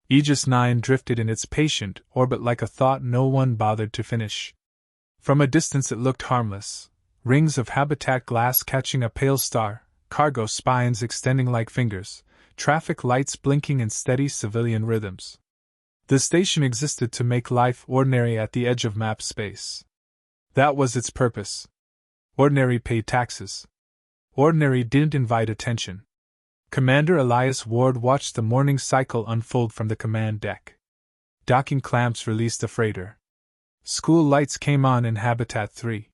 Aegis 9 drifted in its patient orbit like a thought no one bothered to finish. From a distance it looked harmless, rings of habitat glass catching a pale star, cargo spines extending like fingers, traffic lights blinking in steady civilian rhythms. The station existed to make life ordinary at the edge of map space. That was its purpose. Ordinary paid taxes. Ordinary didn't invite attention. Commander Elias Ward watched the morning cycle unfold from the command deck. Docking clamps released the freighter. School lights came on in Habitat 3.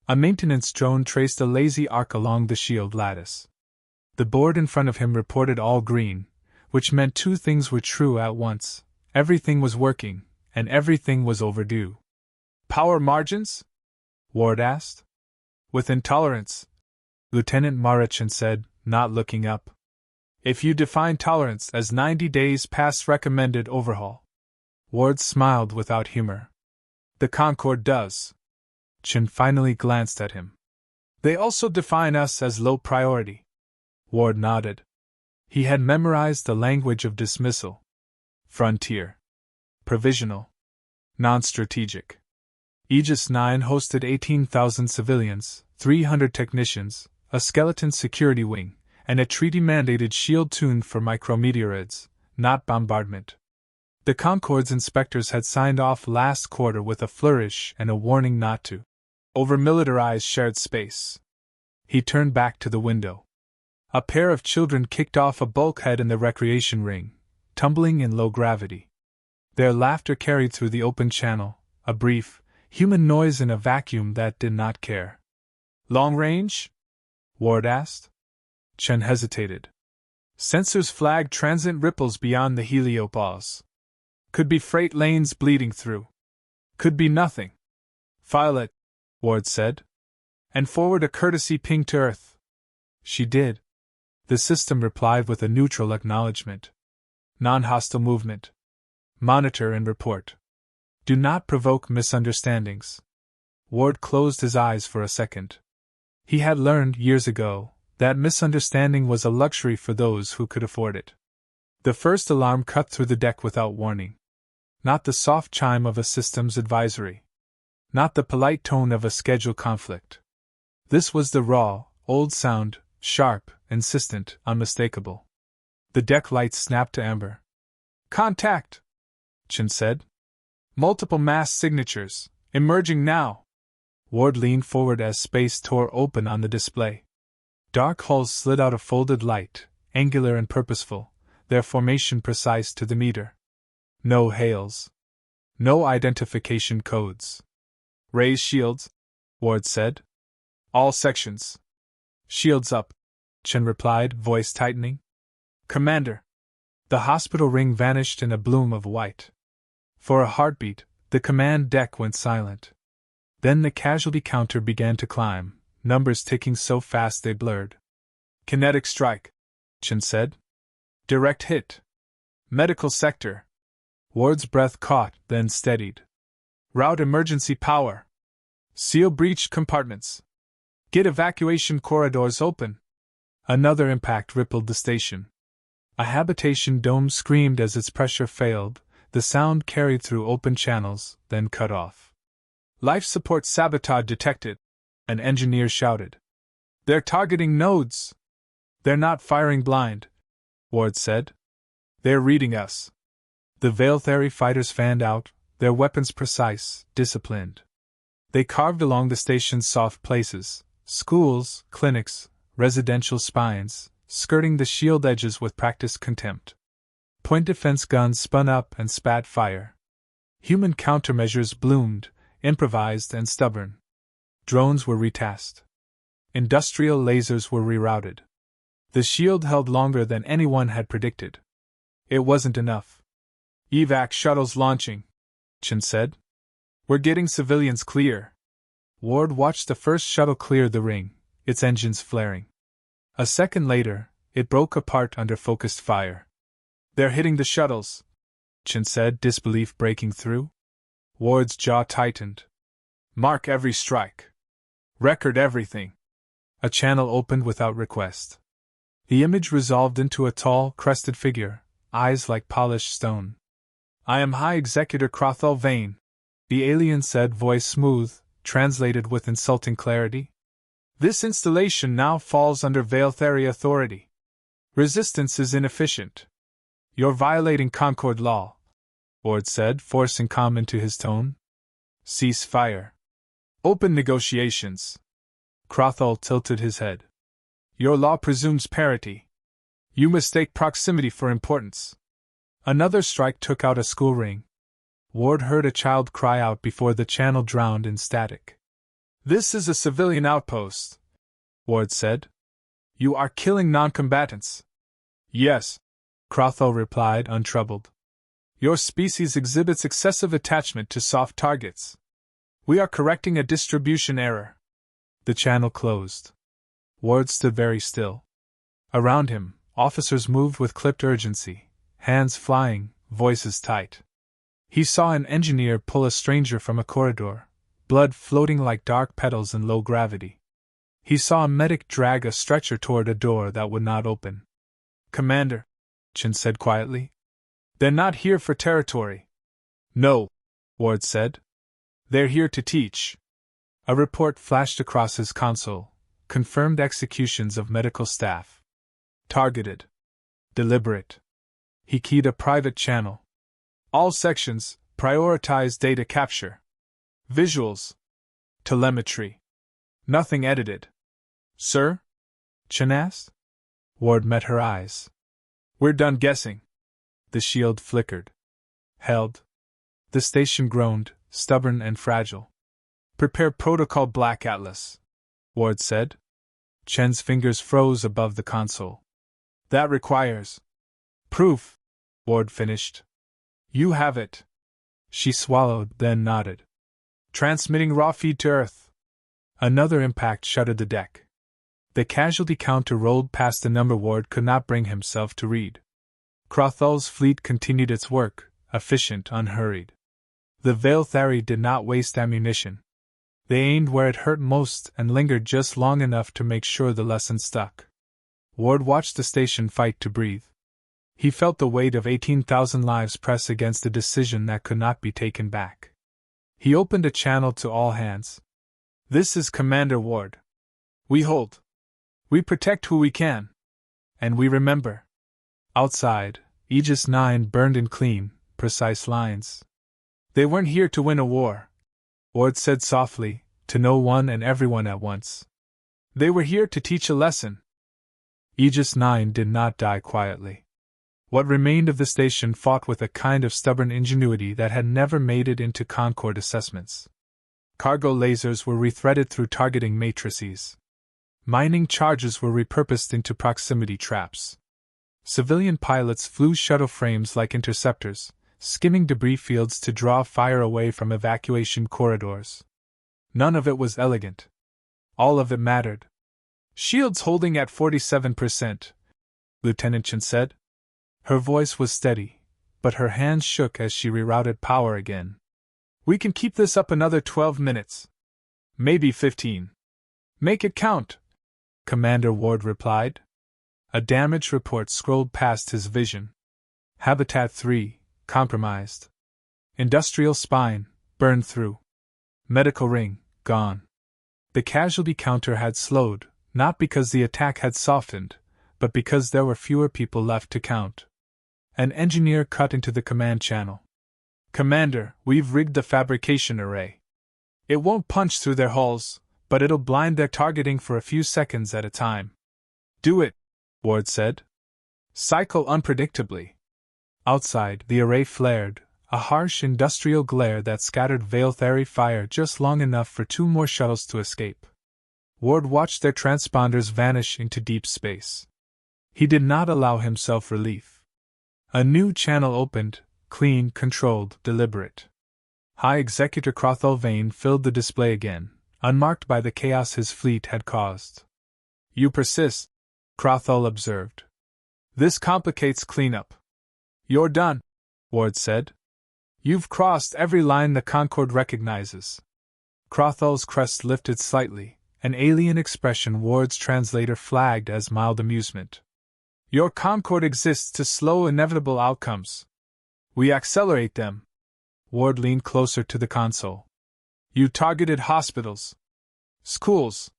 A maintenance drone traced a lazy arc along the shield lattice. The board in front of him reported all green, which meant two things were true at once. Everything was working, and everything was overdue. Power margins? Ward asked. Within tolerance, Lieutenant Marichin said, not looking up. If you define tolerance as 90 days past recommended overhaul. Ward smiled without humor. The Concorde does. Chen finally glanced at him. They also define us as low priority. Ward nodded. He had memorized the language of dismissal. Frontier. Provisional. Non-strategic. Aegis 9 hosted 18,000 civilians, 300 technicians, a skeleton security wing, and a treaty-mandated shield tuned for micrometeorids, not bombardment. The Concorde's inspectors had signed off last quarter with a flourish and a warning not to over-militarize shared space. He turned back to the window. A pair of children kicked off a bulkhead in the recreation ring, tumbling in low gravity. Their laughter carried through the open channel, a brief, human noise in a vacuum that did not care. Long range? Ward asked. Chen hesitated. Sensors flagged transient ripples beyond the heliopause. Could be freight lanes bleeding through. Could be nothing. File it, Ward said. And forward a courtesy ping to Earth. She did. The system replied with a neutral acknowledgement. Non-hostile movement. Monitor and report. Do not provoke misunderstandings. Ward closed his eyes for a second. He had learned years ago that misunderstanding was a luxury for those who could afford it. The first alarm cut through the deck without warning. Not the soft chime of a systems advisory. Not the polite tone of a schedule conflict. This was the raw, old sound, sharp, insistent, unmistakable. The deck lights snapped to amber. Contact! Chen said. Multiple mass signatures, emerging now. Ward leaned forward as space tore open on the display. Dark hulls slid out a folded light, angular and purposeful, their formation precise to the meter. No hails. No identification codes. Raise shields, Ward said. All sections. Shields up, Chen replied, voice tightening. Commander. The hospital ring vanished in a bloom of white. For a heartbeat, the command deck went silent. Then the casualty counter began to climb, numbers ticking so fast they blurred. Kinetic strike, Chen said. Direct hit. Medical sector. Ward's breath caught, then steadied. Route emergency power. Seal breached compartments. Get evacuation corridors open. Another impact rippled the station. A habitation dome screamed as its pressure failed, the sound carried through open channels, then cut off. Life support sabotage detected, an engineer shouted. They're targeting nodes. They're not firing blind, Ward said. They're reading us. The Veilthari fighters fanned out, their weapons precise, disciplined. They carved along the station's soft places, schools, clinics, residential spines, skirting the shield edges with practiced contempt. Point defense guns spun up and spat fire. Human countermeasures bloomed, improvised and stubborn. Drones were retasked. Industrial lasers were rerouted. The shield held longer than anyone had predicted. It wasn't enough. Evac shuttles launching, Chen said. We're getting civilians clear. Ward watched the first shuttle clear the ring, its engines flaring. A second later, it broke apart under focused fire. They're hitting the shuttles, Chen said, disbelief breaking through. Ward's jaw tightened. Mark every strike. Record everything. A channel opened without request. The image resolved into a tall, crested figure, eyes like polished stone. "I am High Executor Crothall Vane," the alien said, voice smooth, translated with insulting clarity. "This installation now falls under Veiltheri authority. Resistance is inefficient. You're violating Concord law," Ward said, forcing calm into his tone. "Cease fire. Open negotiations." Crothall tilted his head. "Your law presumes parity. You mistake proximity for importance." Another strike took out a school ring. Ward heard a child cry out before the channel drowned in static. "This is a civilian outpost," Ward said. "You are killing non-combatants." "Yes," Crothall replied, untroubled. "Your species exhibits excessive attachment to soft targets. We are correcting a distribution error." The channel closed. Ward stood very still. Around him, officers moved with clipped urgency, hands flying, voices tight. He saw an engineer pull a stranger from a corridor, blood floating like dark petals in low gravity. He saw a medic drag a stretcher toward a door that would not open. "Commander," Chin said quietly. "They're not here for territory." "No," Ward said. "They're here to teach." A report flashed across his console, confirmed executions of medical staff. Targeted. Deliberate. He keyed a private channel. "All sections, prioritize data capture. Visuals. Telemetry. Nothing edited." "Sir?" Chen asked. Ward met her eyes. "We're done guessing." The shield flickered. Held. The station groaned, stubborn and fragile. "Prepare Protocol Black Atlas," Ward said. Chen's fingers froze above the console. "That requires proof," Ward finished. "You have it." She swallowed, then nodded. "Transmitting raw feed to Earth." Another impact shuttered the deck. The casualty counter rolled past a number Ward could not bring himself to read. Crothall's fleet continued its work, efficient, unhurried. The Veiltheri did not waste ammunition. They aimed where it hurt most and lingered just long enough to make sure the lesson stuck. Ward watched the station fight to breathe. He felt the weight of 18,000 lives press against a decision that could not be taken back. He opened a channel to all hands. "This is Commander Ward. We hold. We protect who we can. And we remember." Outside, Aegis 9 burned in clean, precise lines. "They weren't here to win a war," Ward said softly, to no one and everyone at once. "They were here to teach a lesson." Aegis 9 did not die quietly. What remained of the station fought with a kind of stubborn ingenuity that had never made it into Concord assessments. Cargo lasers were rethreaded through targeting matrices. Mining charges were repurposed into proximity traps. Civilian pilots flew shuttle frames like interceptors, skimming debris fields to draw fire away from evacuation corridors. None of it was elegant. All of it mattered. "Shields holding at 47%, Lieutenant Chen said. Her voice was steady, but her hands shook as she rerouted power again. "We can keep this up another 12 minutes. Maybe 15. Make it count," Commander Ward replied. A damage report scrolled past his vision. Habitat 3, compromised. Industrial spine, burned through. Medical ring, gone. The casualty counter had slowed, not because the attack had softened, but because there were fewer people left to count. An engineer cut into the command channel. "Commander, we've rigged the fabrication array. It won't punch through their hulls, but it'll blind their targeting for a few seconds at a time." "Do it," Ward said. "Cycle unpredictably." Outside, the array flared, a harsh industrial glare that scattered Veiltheri fire just long enough for 2 more shuttles to escape. Ward watched their transponders vanish into deep space. He did not allow himself relief. A new channel opened, clean, controlled, deliberate. High Executor Crothall Vane filled the display again, unmarked by the chaos his fleet had caused. "You persist," Crothall observed. "This complicates cleanup." "You're done," Ward said. "You've crossed every line the Concord recognizes." Crothall's crest lifted slightly, an alien expression Ward's translator flagged as mild amusement. Your Concord exists to slow inevitable outcomes. We accelerate them. Ward leaned closer to the console. You targeted hospitals, schools,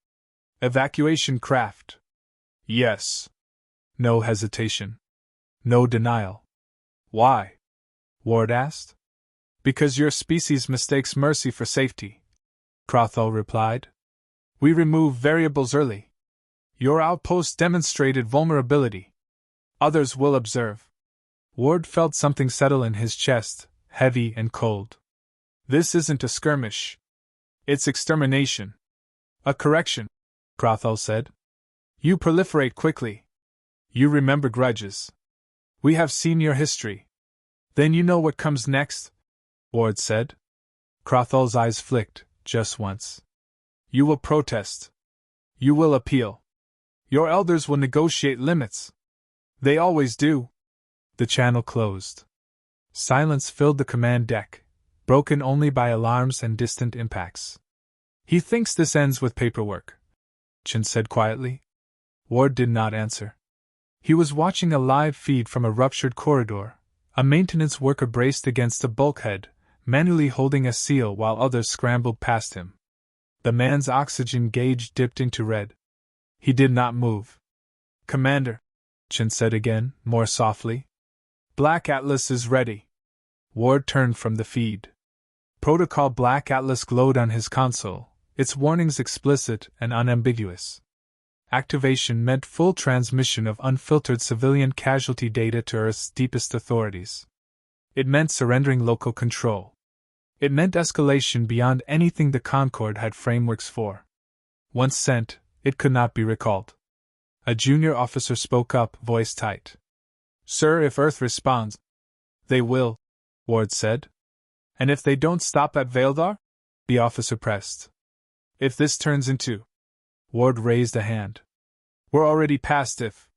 evacuation craft. Yes. No hesitation. No denial. Why? Ward asked. Because your species mistakes mercy for safety, Crothall replied. We remove variables early. Your outpost demonstrated vulnerability. Others will observe. Ward felt something settle in his chest, heavy and cold. This isn't a skirmish. It's extermination. A correction, Crothall said. You proliferate quickly. You remember grudges. We have seen your history. Then you know what comes next, Ward said. Crothall's eyes flicked, just once. You will protest. You will appeal. Your elders will negotiate limits. They always do. The channel closed. Silence filled the command deck, broken only by alarms and distant impacts. He thinks this ends with paperwork, Chen said quietly. Ward did not answer. He was watching a live feed from a ruptured corridor, a maintenance worker braced against a bulkhead, manually holding a seal while others scrambled past him. The man's oxygen gauge dipped into red. He did not move. Commander, Chen said again, more softly. Black Atlas is ready. Ward turned from the feed. Protocol Black Atlas glowed on his console, its warnings explicit and unambiguous. Activation meant full transmission of unfiltered civilian casualty data to Earth's deepest authorities. It meant surrendering local control. It meant escalation beyond anything the Concord had frameworks for. Once sent, it could not be recalled. A junior officer spoke up, voice tight. Sir, if Earth responds, they will, Ward said. And if they don't stop at Vaildar? The officer pressed. If this turns into... Ward raised a hand. We're already past if...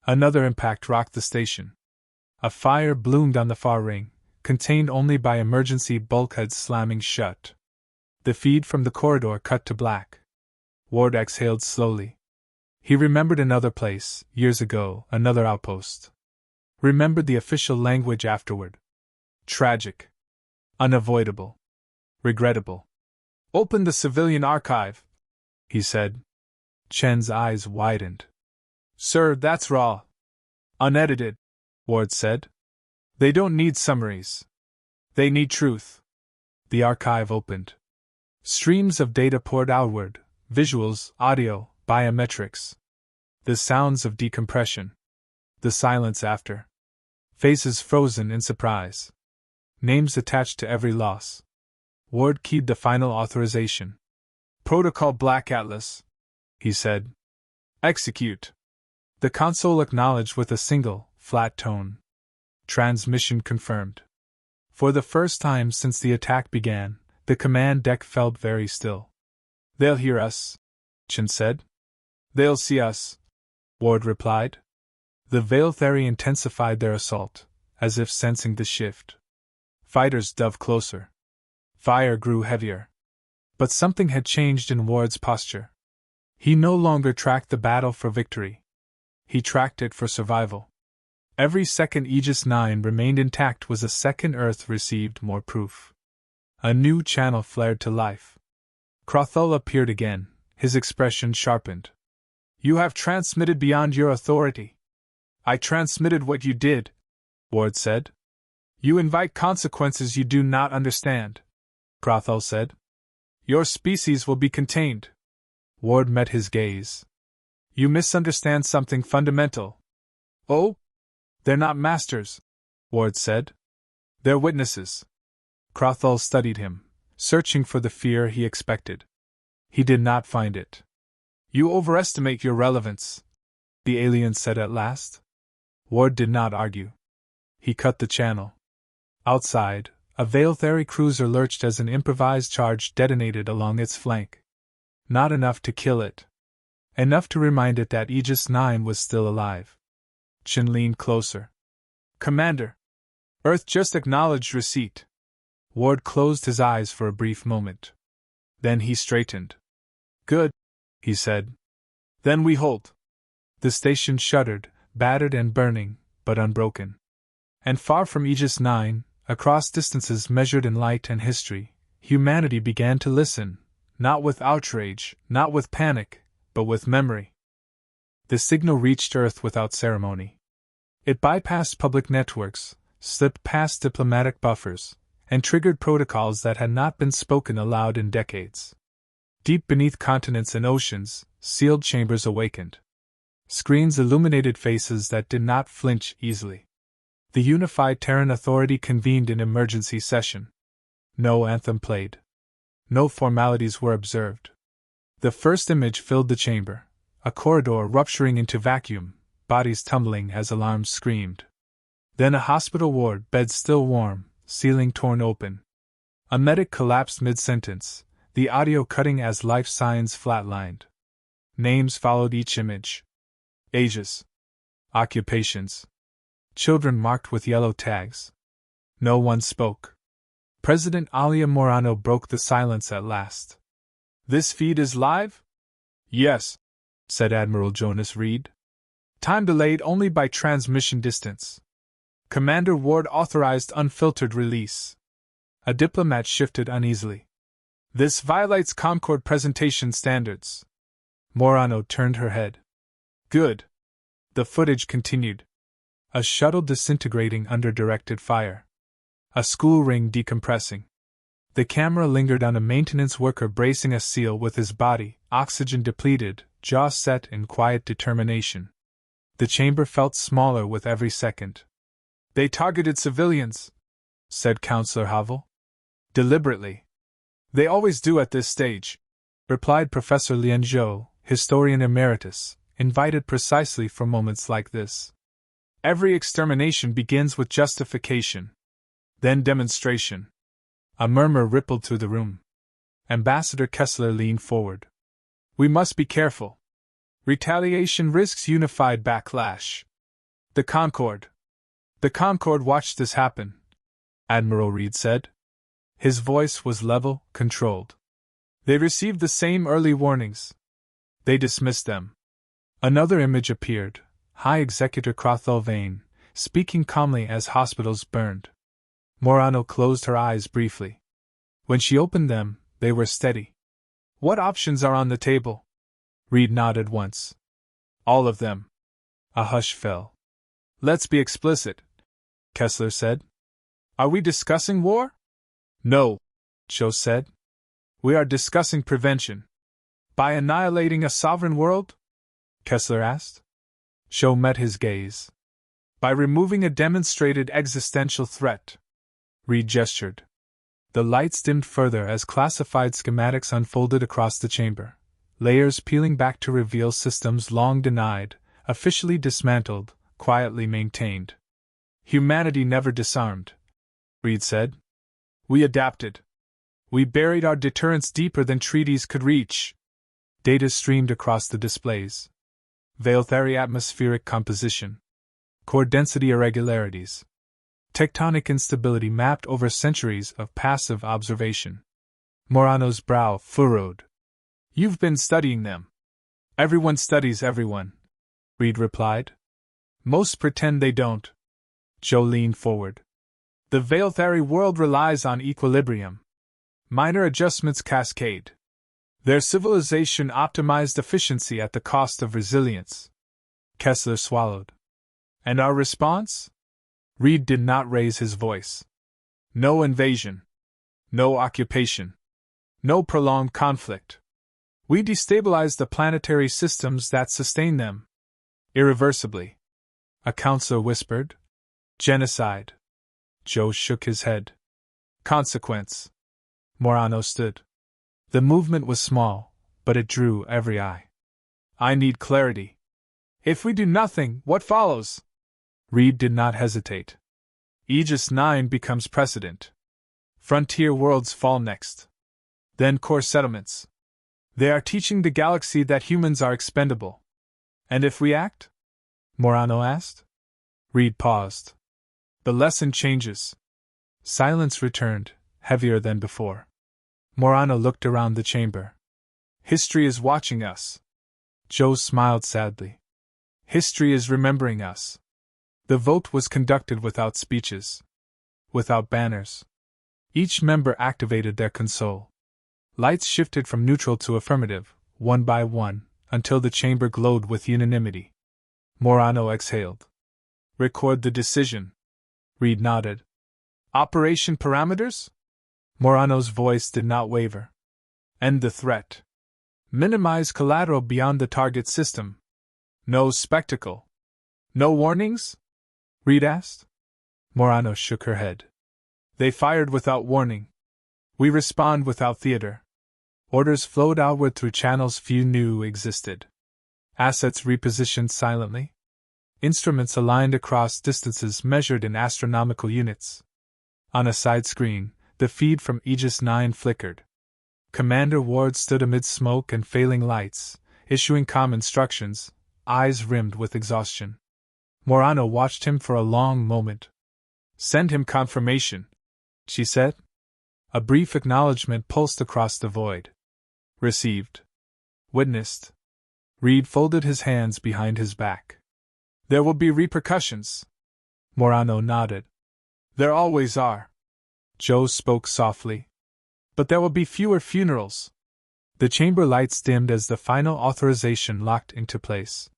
Another impact rocked the station. A fire bloomed on the far ring, contained only by emergency bulkheads slamming shut. The feed from the corridor cut to black. Ward exhaled slowly. He remembered another place, years ago, another outpost. Remembered the official language afterward. Tragic. Unavoidable. Regrettable. Open the civilian archive, he said. Chen's eyes widened. Sir, that's raw. Unedited, Ward said. They don't need summaries. They need truth. The archive opened. Streams of data poured outward, visuals, audio, biometrics. The sounds of decompression. The silence after. Faces frozen in surprise. Names attached to every loss. Ward keyed the final authorization. Protocol Black Atlas, he said. Execute. The console acknowledged with a single, flat tone. Transmission confirmed. For the first time since the attack began, the command deck felt very still. They'll hear us, Chen said. They'll see us, Ward replied. The Vailthari intensified their assault, as if sensing the shift. Fighters dove closer. Fire grew heavier. But something had changed in Ward's posture. He no longer tracked the battle for victory. He tracked it for survival. Every second Aegis 9 remained intact was a second Earth received more proof. A new channel flared to life. Crothall appeared again, his expression sharpened. You have transmitted beyond your authority. I transmitted what you did, Ward said. You invite consequences you do not understand, Crothall said. Your species will be contained. Ward met his gaze. You misunderstand something fundamental. Oh? They're not masters, Ward said. They're witnesses. Crothall studied him, searching for the fear he expected. He did not find it. You overestimate your relevance, the alien said at last. Ward did not argue. He cut the channel. Outside, a Vailthari cruiser lurched as an improvised charge detonated along its flank. Not enough to kill it. Enough to remind it that Aegis 9 was still alive. Chen leaned closer. Commander! Earth just acknowledged receipt. Ward closed his eyes for a brief moment. Then he straightened. Good, he said. Then we hold. The station shuddered, battered and burning, but unbroken. And far from Aegis 9, across distances measured in light and history, humanity began to listen, not with outrage, not with panic, but with memory. The signal reached Earth without ceremony. It bypassed public networks, slipped past diplomatic buffers, and triggered protocols that had not been spoken aloud in decades. Deep beneath continents and oceans, sealed chambers awakened. Screens illuminated faces that did not flinch easily. The unified Terran authority convened in emergency session. No anthem played. No formalities were observed. The first image filled the chamber, a corridor rupturing into vacuum, bodies tumbling as alarms screamed. Then a hospital ward, bed still warm, ceiling torn open. A medic collapsed mid-sentence, the audio cutting as life signs flatlined. Names followed each image. Ages. Occupations. Children marked with yellow tags. No one spoke. President Alia Morano broke the silence at last. "This feed is live?" "Yes," said Admiral Jonas Reed. "Time delayed only by transmission distance. Commander Ward authorized unfiltered release." A diplomat shifted uneasily. "This violates Concord presentation standards." Morano turned her head. "Good." The footage continued. A shuttle disintegrating under directed fire. A school ring decompressing. The camera lingered on a maintenance worker bracing a seal with his body, oxygen depleted, jaw set in quiet determination. The chamber felt smaller with every second. "They targeted civilians," said Counselor Havel. "Deliberately. They always do at this stage," replied Professor Lianzhou, historian emeritus, invited precisely for moments like this. "Every extermination begins with justification. Then demonstration." A murmur rippled through the room. Ambassador Kessler leaned forward. "We must be careful. Retaliation risks unified backlash." The Concorde watched this happen," Admiral Reed said. His voice was level, controlled. "They received the same early warnings. They dismissed them." Another image appeared, High Executor Crothall Vane, speaking calmly as hospitals burned. Morano closed her eyes briefly. When she opened them, they were steady. "What options are on the table?" Reed nodded once. "All of them." A hush fell. "Let's be explicit," Kessler said. "Are we discussing war?" "No," Cho said. "We are discussing prevention." "By annihilating a sovereign world?" Kessler asked. Cho met his gaze. "By removing a demonstrated existential threat." Reed gestured. The lights dimmed further as classified schematics unfolded across the chamber, layers peeling back to reveal systems long denied, officially dismantled, quietly maintained. "Humanity never disarmed," Reed said. "We adapted. We buried our deterrence deeper than treaties could reach." Data streamed across the displays. Veil theory, atmospheric composition, core density irregularities, tectonic instability mapped over centuries of passive observation. Morano's brow furrowed. "You've been studying them." "Everyone studies everyone," Reed replied. "Most pretend they don't." Joe leaned forward. "The veil theory world relies on equilibrium. Minor adjustments cascade. Their civilization optimized efficiency at the cost of resilience." Kessler swallowed. "And our response?" Reed did not raise his voice. "No invasion. No occupation. No prolonged conflict. We destabilized the planetary systems that sustain them. Irreversibly." A counselor whispered. "Genocide." Joe shook his head. "Consequence." Morano stood. The movement was small, but it drew every eye. "I need clarity. If we do nothing, what follows?" Reed did not hesitate. Aegis 9 becomes precedent. Frontier worlds fall next. Then core settlements. They are teaching the galaxy that humans are expendable. "And if we act?" Morano asked. Reed paused. "The lesson changes." Silence returned, heavier than before. Morano looked around the chamber. "History is watching us." Joe smiled sadly. History is remembering us. The vote was conducted without speeches, without banners. Each member activated their console. Lights shifted from neutral to affirmative, one by one, until the chamber glowed with unanimity. Morano exhaled. Record the decision. Reed nodded. Operation parameters? Morano's voice did not waver. End the threat. Minimize collateral beyond the target system. No spectacle. No warnings? Reed asked. Morano shook her head. They fired without warning. We respond without theater. Orders flowed outward through channels few knew existed. Assets repositioned silently. Instruments aligned across distances measured in astronomical units. On a side screen, the feed from Aegis 9 flickered. Commander Ward stood amid smoke and failing lights, issuing calm instructions, eyes rimmed with exhaustion. Morano watched him for a long moment. Send him confirmation, she said. A brief acknowledgement pulsed across the void. Received. Witnessed. Reed folded his hands behind his back. There will be repercussions. Morano nodded. There always are. Joe spoke softly. But there will be fewer funerals. The chamber lights dimmed as the final authorization locked into place.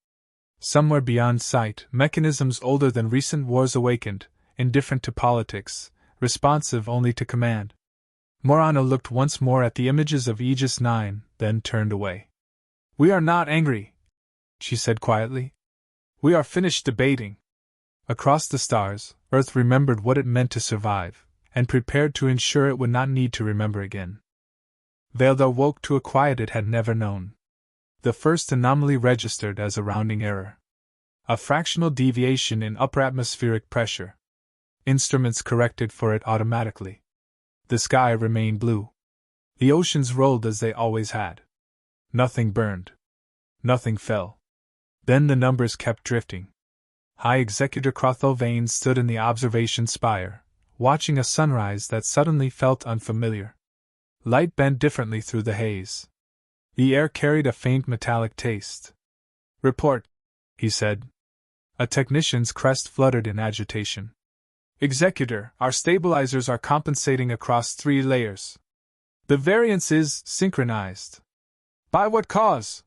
Somewhere beyond sight, mechanisms older than recent wars awakened, indifferent to politics, responsive only to command. Morano looked once more at the images of Aegis 9, then turned away. We are not angry, she said quietly. We are finished debating. Across the stars, Earth remembered what it meant to survive, and prepared to ensure it would not need to remember again. Veldar woke to a quiet it had never known. The first anomaly registered as a rounding error. A fractional deviation in upper atmospheric pressure. Instruments corrected for it automatically. The sky remained blue. The oceans rolled as they always had. Nothing burned. Nothing fell. Then the numbers kept drifting. High Executor Crothall Vane stood in the observation spire, watching a sunrise that suddenly felt unfamiliar. Light bent differently through the haze. The air carried a faint metallic taste. Report, he said. A technician's crest fluttered in agitation. Executor, our stabilizers are compensating across 3 layers. The variance is synchronized. By what cause?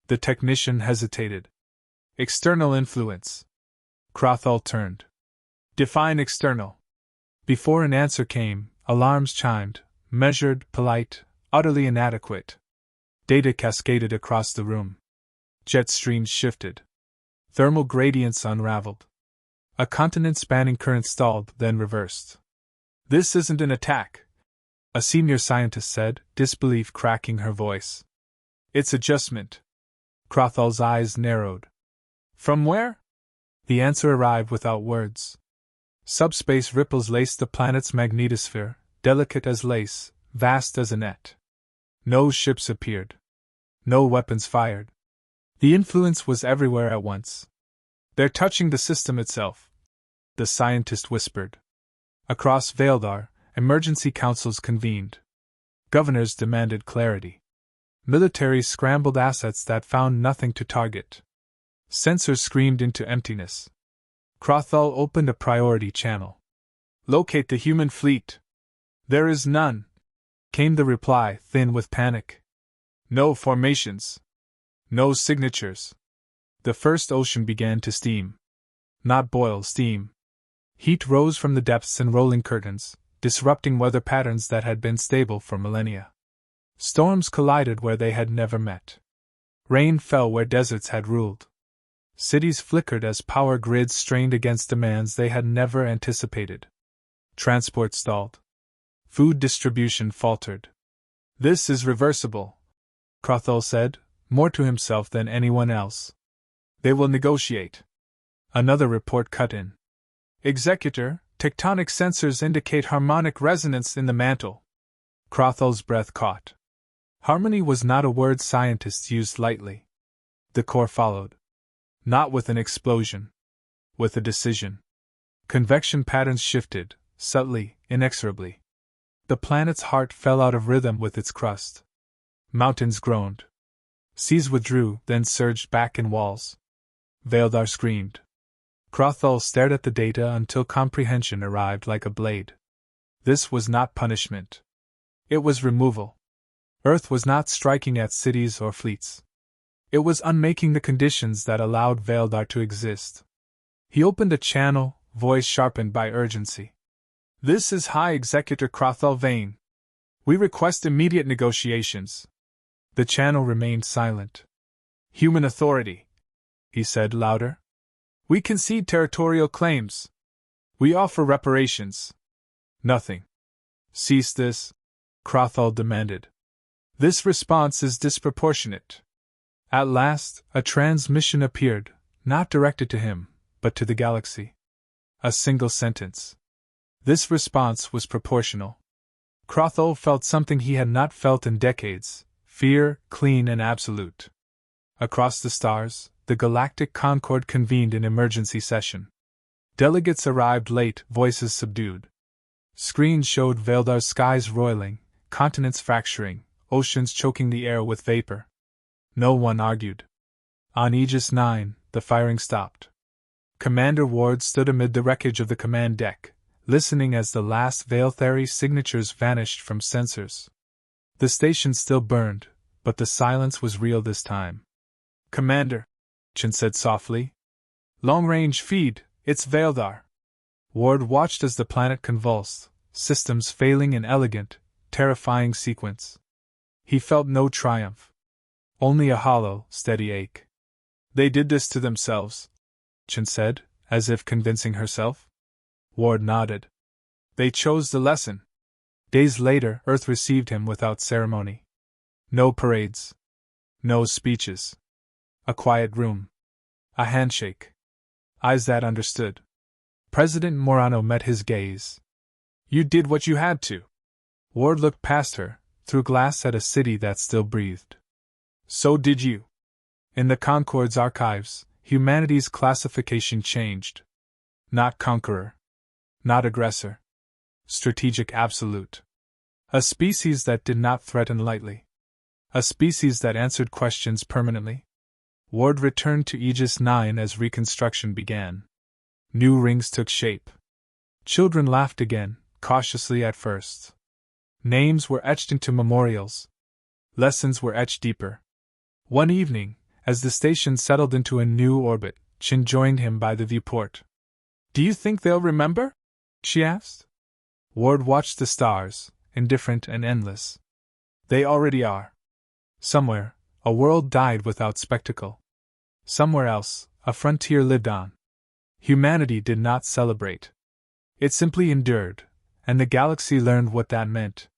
The technician hesitated. External influence. Crothall turned. Define external. Before an answer came, alarms chimed, measured, polite, utterly inadequate. Data cascaded across the room. Jet streams shifted. Thermal gradients unraveled. A continent-spanning current stalled, then reversed. This isn't an attack, a senior scientist said, disbelief cracking her voice. It's adjustment. Crothall's eyes narrowed. From where? The answer arrived without words. Subspace ripples laced the planet's magnetosphere, delicate as lace, vast as a net. No ships appeared. No weapons fired. The influence was everywhere at once. They're touching the system itself, the scientist whispered. Across Veldar, emergency councils convened. Governors demanded clarity. Militaries scrambled assets that found nothing to target. Sensors screamed into emptiness. Crothall opened a priority channel. Locate the human fleet. There is none, came the reply, thin with panic. No formations. No signatures. The first ocean began to steam. Not boil, steam. Heat rose from the depths in rolling curtains, disrupting weather patterns that had been stable for millennia. Storms collided where they had never met. Rain fell where deserts had ruled. Cities flickered as power grids strained against demands they had never anticipated. Transport stalled. Food distribution faltered. This is reversible, Crothall said, more to himself than anyone else. They will negotiate. Another report cut in. Executor, tectonic sensors indicate harmonic resonance in the mantle. Crothall's breath caught. Harmony was not a word scientists used lightly. The core followed. Not with an explosion. With a decision. Convection patterns shifted, subtly, inexorably. The planet's heart fell out of rhythm with its crust. Mountains groaned. Seas withdrew, then surged back in walls. Veildar screamed. Crothall stared at the data until comprehension arrived like a blade. This was not punishment. It was removal. Earth was not striking at cities or fleets. It was unmaking the conditions that allowed Veildar to exist. He opened a channel, voice sharpened by urgency. This is High Executor Crothall Vane. We request immediate negotiations. The channel remained silent. Human authority, he said louder. We concede territorial claims. We offer reparations. Nothing. Cease this, Crothall demanded. This response is disproportionate. At last, a transmission appeared, not directed to him, but to the galaxy. A single sentence. This response was proportional. Crothall felt something he had not felt in decades, fear, clean and absolute. Across the stars, the Galactic Concord convened in emergency session. Delegates arrived late, voices subdued. Screens showed Veildar's skies roiling, continents fracturing, oceans choking the air with vapor. No one argued. On Aegis 9, the firing stopped. Commander Ward stood amid the wreckage of the command deck, listening as the last Veilthari signatures vanished from sensors. The station still burned, but the silence was real this time. Commander, Chin said softly. Long-range feed, it's Veildar. Ward watched as the planet convulsed, systems failing in elegant, terrifying sequence. He felt no triumph. Only a hollow, steady ache. They did this to themselves, Chin said, as if convincing herself. Ward nodded. They chose the lesson. Days later, Earth received him without ceremony. No parades. No speeches. A quiet room. A handshake. Eyes that understood. President Morano met his gaze. You did what you had to. Ward looked past her, through glass at a city that still breathed. So did you. In the Concord's archives, humanity's classification changed. Not conqueror. Not aggressor. Strategic absolute. A species that did not threaten lightly. A species that answered questions permanently. Ward returned to Aegis 9 as reconstruction began. New rings took shape. Children laughed again, cautiously at first. Names were etched into memorials. Lessons were etched deeper. One evening, as the station settled into a new orbit, Chin joined him by the viewport. Do you think they'll remember? She asked. Ward watched the stars, indifferent and endless. They already are. Somewhere, a world died without spectacle. Somewhere else, a frontier lived on. Humanity did not celebrate. It simply endured, and the galaxy learned what that meant.